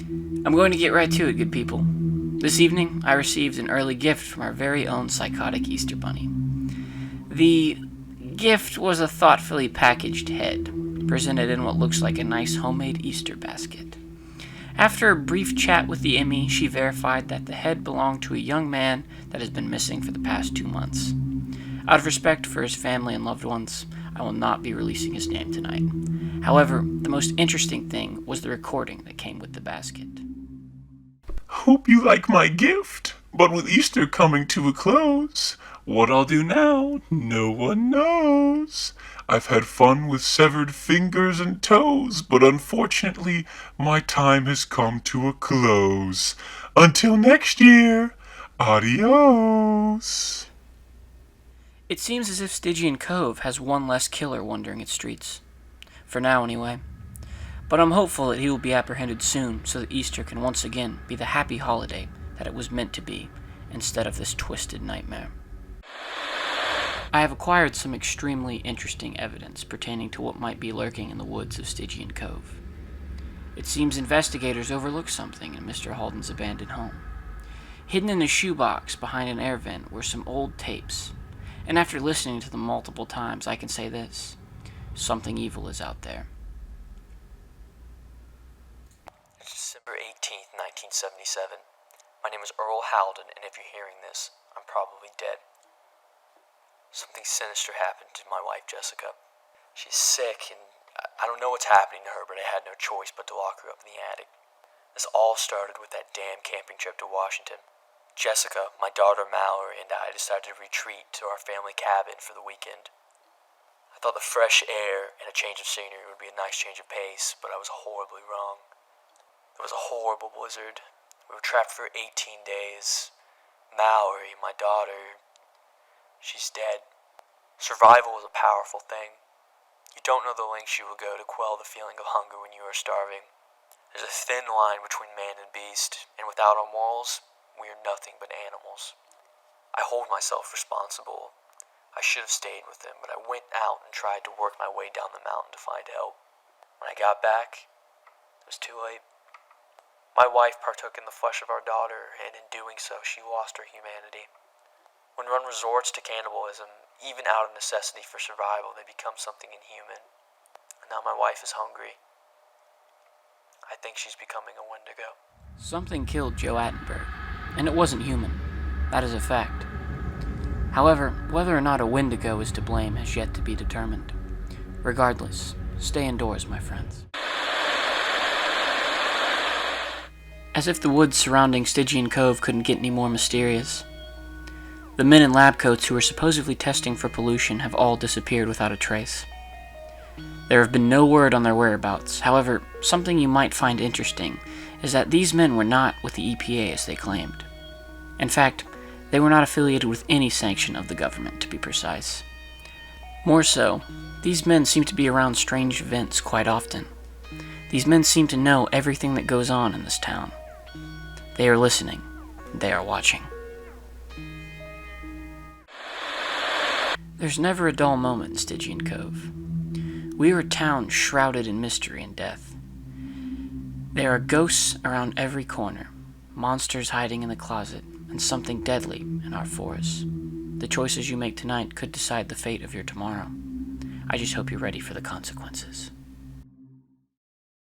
I'm going to get right to it, good people. This evening, I received an early gift from our very own psychotic Easter Bunny. The gift was a thoughtfully packaged head, presented in what looks like a nice homemade Easter basket. After a brief chat with the Emmy, she verified that the head belonged to a young man that has been missing for the past 2 months. Out of respect for his family and loved ones, I will not be releasing his name tonight. However, the most interesting thing was the recording that came with the basket. Hope you like my gift, but with Easter coming to a close, what I'll do now, no one knows. I've had fun with severed fingers and toes, but unfortunately, my time has come to a close. Until next year, adios. It seems as if Stygian Cove has one less killer wandering its streets. For now, anyway. But I'm hopeful that he will be apprehended soon so that Easter can once again be the happy holiday that it was meant to be, instead of this twisted nightmare. I have acquired some extremely interesting evidence pertaining to what might be lurking in the woods of Stygian Cove. It seems investigators overlooked something in Mr. Halden's abandoned home. Hidden in a shoebox behind an air vent were some old tapes, and after listening to them multiple times, I can say this: something evil is out there. December 18th, 1977. My name is Earl Halden, and if you're hearing this, I'm probably dead. Something sinister happened to my wife, Jessica. She's sick, and I don't know what's happening to her, but I had no choice but to lock her up in the attic. This all started with that damn camping trip to Washington. Jessica, my daughter Mallory, and I decided to retreat to our family cabin for the weekend. I thought the fresh air and a change of scenery would be a nice change of pace, but I was horribly wrong. It was a horrible blizzard. We were trapped for 18 days. Mallory, my daughter, she's dead. Survival is a powerful thing. You don't know the lengths you will go to quell the feeling of hunger when you are starving. There's a thin line between man and beast, and without our morals, we are nothing but animals. I hold myself responsible. I should have stayed with them, but I went out and tried to work my way down the mountain to find help. When I got back, it was too late. My wife partook in the flesh of our daughter, and in doing so, she lost her humanity. When one resorts to cannibalism, even out of necessity for survival, they become something inhuman. And now my wife is hungry. I think she's becoming a Wendigo. Something killed Joe Attenberg, and it wasn't human. That is a fact. However, whether or not a Wendigo is to blame has yet to be determined. Regardless, stay indoors, my friends. As if the woods surrounding Stygian Cove couldn't get any more mysterious, the men in lab coats who were supposedly testing for pollution have all disappeared without a trace. There have been no word on their whereabouts. However, something you might find interesting is that these men were not with the EPA as they claimed. In fact, they were not affiliated with any sanction of the government, to be precise. More so, these men seem to be around strange events quite often. These men seem to know everything that goes on in this town. They are listening. They are watching. There's never a dull moment in Stygian Cove. We are a town shrouded in mystery and death. There are ghosts around every corner, monsters hiding in the closet, and something deadly in our forests. The choices you make tonight could decide the fate of your tomorrow. I just hope you're ready for the consequences.